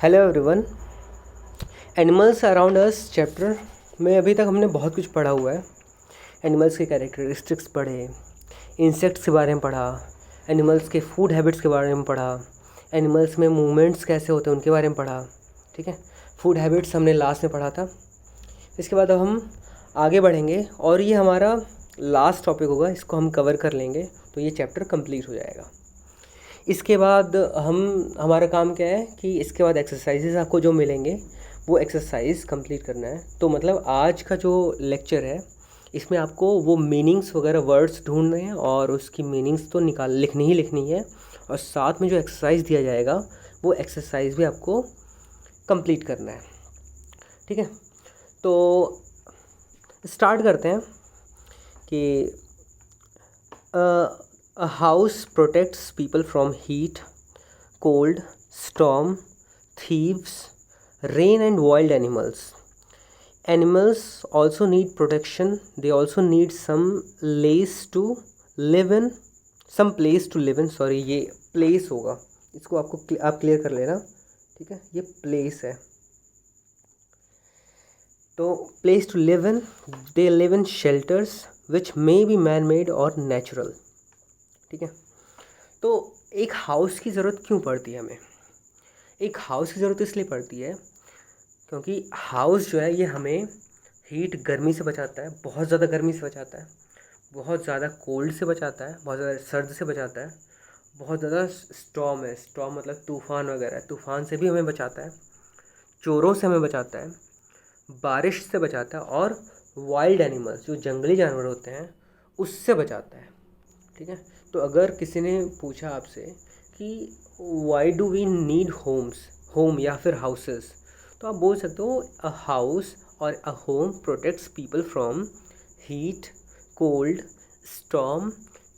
Hello everyone. Animals around us chapter में अभी तक हमने बहुत कुछ पढ़ा हुआ है। एनिमल्स के कैरेक्टरिस्टिक्स पढ़े, इंसेक्ट्स के बारे में पढ़ा, एनिमल्स के फूड हैबिट्स के बारे में पढ़ा, एनिमल्स में मूवमेंट्स कैसे होते हैं उनके बारे में पढ़ा। ठीक है, फूड हैबिट्स हमने लास्ट में पढ़ा था। इसके बाद अब हम आगे बढ़ेंगे और ये हमारा लास्ट टॉपिक होगा, इसको हम कवर कर लेंगे तो ये चैप्टर कंप्लीट हो जाएगा। इसके बाद हमारा काम क्या है कि इसके बाद एक्सरसाइजेस आपको जो मिलेंगे वो एक्सरसाइज कंप्लीट करना है। तो मतलब आज का जो लेक्चर है इसमें आपको वो मीनिंग्स वगैरह वर्ड्स ढूंढने हैं और उसकी मीनिंग्स तो लिखनी है और साथ में जो एक्सरसाइज दिया जाएगा वो एक्सरसाइज भी आपको कंप्लीट करना है। ठीक है, तो स्टार्ट करते हैं कि A house protects people from heat, cold, storm, thieves, rain and wild animals. Animals also need protection. They also need some place to live in. Sorry, ये place होगा, इसको आप क्लियर कर लेना। ठीक है, ये place है तो place to live in. They live in shelters which may be man-made or natural. ठीक है, तो एक हाउस की ज़रूरत क्यों पड़ती है हमें? एक हाउस की ज़रूरत इसलिए पड़ती है क्योंकि हाउस जो है ये हमें हीट गर्मी से बचाता है, बहुत ज़्यादा गर्मी से बचाता है, बहुत ज़्यादा कोल्ड से बचाता है, बहुत ज़्यादा सर्द से बचाता है, बहुत ज़्यादा स्टॉर्म है, स्टॉर्म मतलब तूफ़ान वगैरह, तूफ़ान से भी हमें बचाता है, चोरों से हमें बचाता है, बारिश से बचाता है और वाइल्ड एनिमल्स जो जंगली जानवर होते हैं उससे बचाता है। ठीक है, तो अगर किसी ने पूछा आपसे कि why do we need home या फिर हाउसेस, तो आप बोल सकते हो अ हाउस और a home protects people from heat, cold, storm,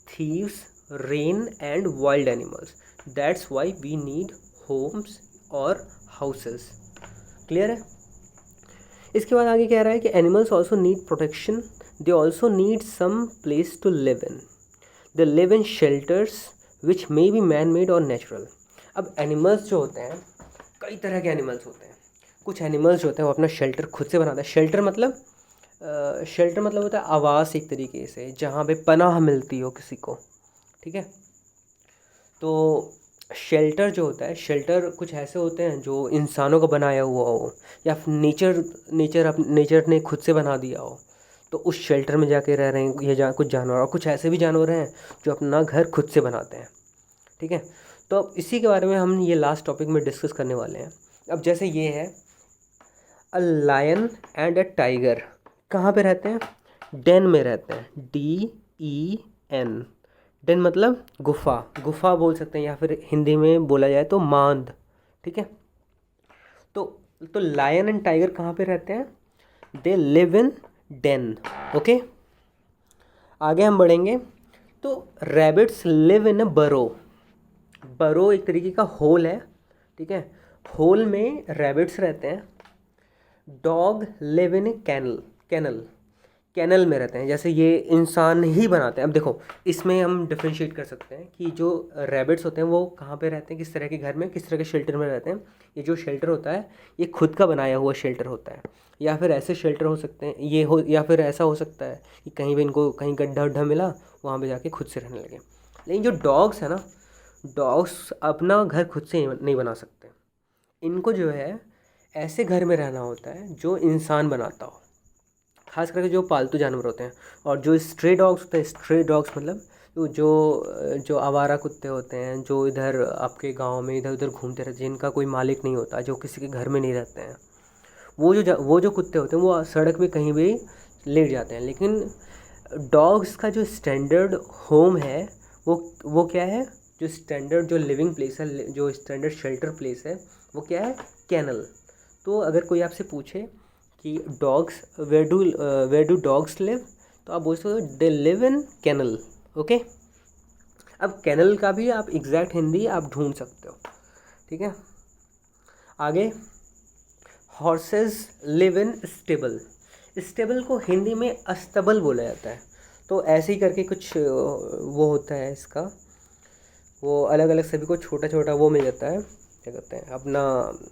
thieves, rain and wild animals. That's why we need homes और हाउसेस। क्लियर है? इसके बाद आगे कह रहा है कि animals also need protection, they also need some place to live in, they live in shelters which may be man made और नेचुरल। अब एनिमल्स जो होते हैं, कई तरह के एनिमल्स होते हैं। कुछ एनिमल्स जो होते हैं वो अपना शेल्टर खुद से बनाते हैं। शेल्टर मतलब होता है आवास, एक तरीके से जहाँ पे पनाह मिलती हो किसी को। ठीक है, तो शेल्टर जो होता है, शेल्टर कुछ ऐसे होते हैं जो इंसानों का बनाया हुआ हो या नेचर ने खुद से बना दिया हो, तो उस शेल्टर में जाके रह रहे हैं ये कुछ जानवर। और कुछ ऐसे भी जानवर हैं जो अपना घर खुद से बनाते हैं। ठीक है, तो अब इसी के बारे में हम ये लास्ट टॉपिक में डिस्कस करने वाले हैं। अब जैसे ये है a lion and a tiger, कहाँ पे रहते हैं? डेन में रहते हैं, DEN। डेन मतलब गुफा बोल सकते हैं या फिर हिंदी में बोला जाए तो मांद। ठीक है, तो लायन एंड टाइगर कहाँ पे रहते हैं? They live in den. Okay, आगे हम बढ़ेंगे तो रैबिट्स लिव इन अ बरो एक तरीके का होल है। ठीक है, होल में रैबिट्स रहते हैं। डॉग लिव इन कैनल में रहते हैं, जैसे ये इंसान ही बनाते हैं। अब देखो, इसमें हम डिफ्रेंशिएट कर सकते हैं कि जो रैबिट्स होते हैं वो कहाँ पे रहते हैं, किस तरह के घर में, किस तरह के शेल्टर में रहते हैं। ये जो शेल्टर होता है ये खुद का बनाया हुआ शेल्टर होता है, या फिर ऐसे शेल्टर हो सकते हैं या फिर ऐसा हो सकता है कि कहीं भी इनको कहीं गड्ढा उड्ढा मिला वहाँ पे जाके खुद से रहने लगे। लेकिन जो डॉग्स है ना, डॉग्स अपना घर खुद से नहीं बना सकते। इनको जो है ऐसे घर में रहना होता है जो इंसान बनाता हो, खास करके जो पालतू जानवर होते हैं। और जो स्ट्रे डॉग्स होते हैं, स्ट्रे डॉग्स मतलब जो आवारा कुत्ते होते हैं जो इधर आपके गांव में इधर उधर घूमते रहते हैं, जिनका कोई मालिक नहीं होता, जो किसी के घर में नहीं रहते हैं, वो जो कुत्ते होते हैं वो सड़क में कहीं भी लेट जाते हैं। लेकिन डॉग्स का जो स्टैंडर्ड होम है वो क्या है? जो स्टैंडर्ड जो लिविंग प्लेस है, जो स्टैंडर्ड शेल्टर प्लेस है वो क्या है? कैनल। तो अगर कोई आपसे पूछे कि dogs where do dogs live, तो आप बोल सकते हो they live in kennel. Okay, अब कैनल का भी आप एग्जैक्ट हिंदी आप ढूंढ सकते हो। ठीक है, आगे हॉर्सेस लिव इन स्टेबल को हिंदी में अस्तबल बोला जाता है। तो ऐसे ही करके कुछ वो होता है इसका, वो अलग अलग सभी को छोटा छोटा वो मिल जाता है क्या कहते हैं अपना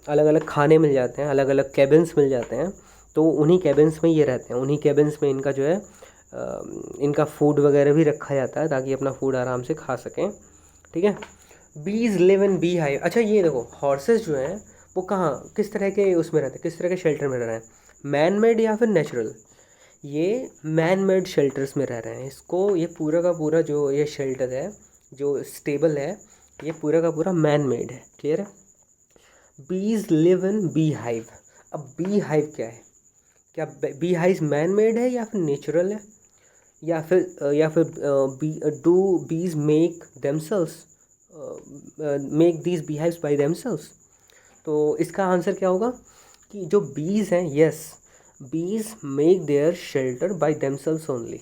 अलग अलग खाने मिल जाते हैं, अलग अलग कैबिन्स मिल जाते हैं, तो उन्हीं कैबिन्स में ये रहते हैं, उन्हीं कैबिन्स में इनका जो है इनका फूड वगैरह भी रखा जाता है ताकि अपना फूड आराम से खा सकें। ठीक है। बीज लिव इन बी हाइव। अच्छा ये देखो, हॉर्सेस जो हैं वो कहाँ किस तरह के उसमें रहते हैं, किस तरह के शेल्टर में रह रहे हैं, मैन मेड या फिर नेचुरल? ये मैन मेड शेल्टर्स में रह रहे हैं। इसको ये पूरा का पूरा जो ये शेल्टर है, जो स्टेबल है, ये पूरा का पूरा मैन मेड है। क्लियर है। बीज लिव इन बी हाइव। अब बी हाइव क्या है? क्या बी हाइव मैन मेड है या फिर नेचुरल है, या फिर डू बीज make themselves, make these bee hives by themselves? तो इसका आंसर क्या होगा कि जो बीज हैं, यस, बीज make their shelter by themselves only.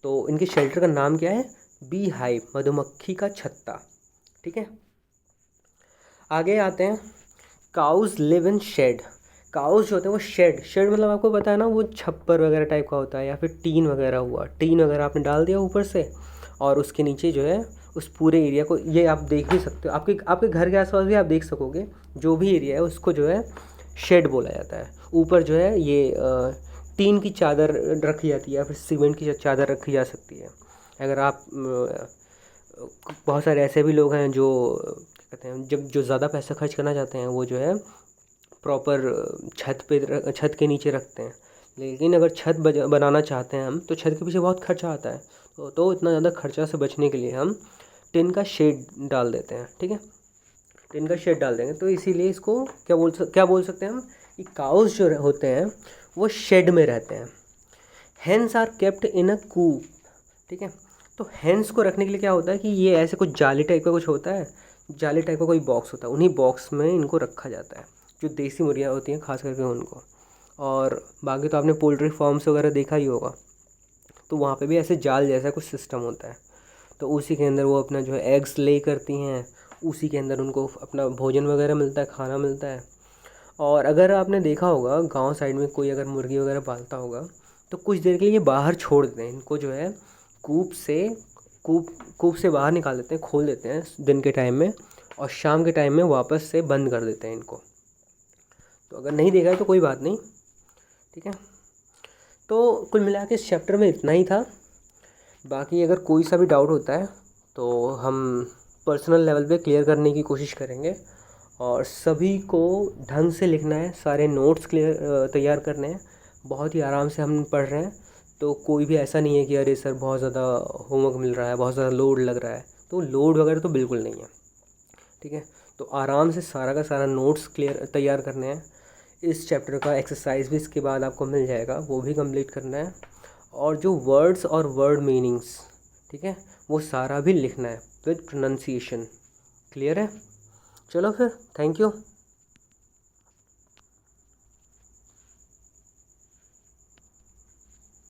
तो इनके शेल्टर का नाम क्या है? बी हाइव, मधुमक्खी का छत्ता। ठीक है। आगे आते हैं, cows live in shed. Cows जो होते हैं वो शेड मतलब आपको पता है ना, वो छप्पर वगैरह टाइप का होता है, या फिर टीन वगैरह हुआ, टीन वगैरह आपने डाल दिया ऊपर से, और उसके नीचे जो है उस पूरे एरिया को, ये आप देख भी सकते हो, आपके घर के आसपास भी आप देख सकोगे, जो भी एरिया है उसको जो है शेड बोला जाता है। ऊपर जो है ये टीन की चादर रखी जाती है या फिर सीमेंट की चादर रखी जा सकती है। अगर आप बहुत सारे ऐसे भी लोग हैं जो कहते हैं जब जो ज़्यादा पैसा खर्च करना चाहते हैं वो जो है प्रॉपर छत के नीचे रखते हैं। लेकिन अगर छत बनाना चाहते हैं हम, तो छत के पीछे बहुत खर्चा आता है, तो इतना ज़्यादा खर्चा से बचने के लिए हम टिन का शेड डाल देते हैं। ठीक है। टिन का शेड डाल देंगे, तो इसीलिए इसको क्या बोल सकते हैं हम कि काउस जो होते हैं वो शेड में रहते हैं। हेंस आर केप्ट इन अ कूप। ठीक है। तो हेंस को रखने के लिए क्या होता है कि ये ऐसे कुछ जाली टाइप का कुछ होता है, जाली टाइप का कोई बॉक्स होता है, उन्हीं बॉक्स में इनको रखा जाता है, जो देसी मुर्गियाँ होती हैं खास करके उनको। और बाकी तो आपने पोल्ट्री फार्म्स वगैरह देखा ही होगा, तो वहाँ पे भी ऐसे जाल जैसा कुछ सिस्टम होता है, तो उसी के अंदर वो अपना जो है एग्स ले करती हैं, उसी के अंदर उनको अपना भोजन वगैरह मिलता है, खाना मिलता है। और अगर आपने देखा होगा गांव साइड में कोई अगर मुर्गी वगैरह पालता होगा, तो कुछ देर के लिए बाहर छोड़ देते हैं इनको, जो है कूप से बाहर निकाल देते हैं, खोल देते हैं दिन के टाइम में, और शाम के टाइम में वापस से बंद कर देते हैं इनको। तो अगर नहीं देखा है तो कोई बात नहीं। ठीक है। तो कुल मिला के इस चैप्टर में इतना ही था। बाकी अगर कोई सा भी डाउट होता है तो हम पर्सनल लेवल पे क्लियर करने की कोशिश करेंगे, और सभी को ढंग से लिखना है, सारे नोट्स तैयार करने हैं, बहुत ही आराम से हम पढ़ रहे हैं। तो कोई भी ऐसा नहीं है कि अरे सर बहुत ज़्यादा होमवर्क मिल रहा है, बहुत ज़्यादा लोड लग रहा है, तो लोड वगैरह तो बिल्कुल नहीं है। ठीक है। तो आराम से सारा का सारा नोट्स तैयार करने हैं। इस चैप्टर का एक्सरसाइज भी इसके बाद आपको मिल जाएगा, वो भी कंप्लीट करना है, और जो वर्ड्स और वर्ड मीनिंग्स, ठीक है, वो सारा भी लिखना है विद प्रोनाउंसिएशन। क्लियर है? चलो फिर, थैंक यू।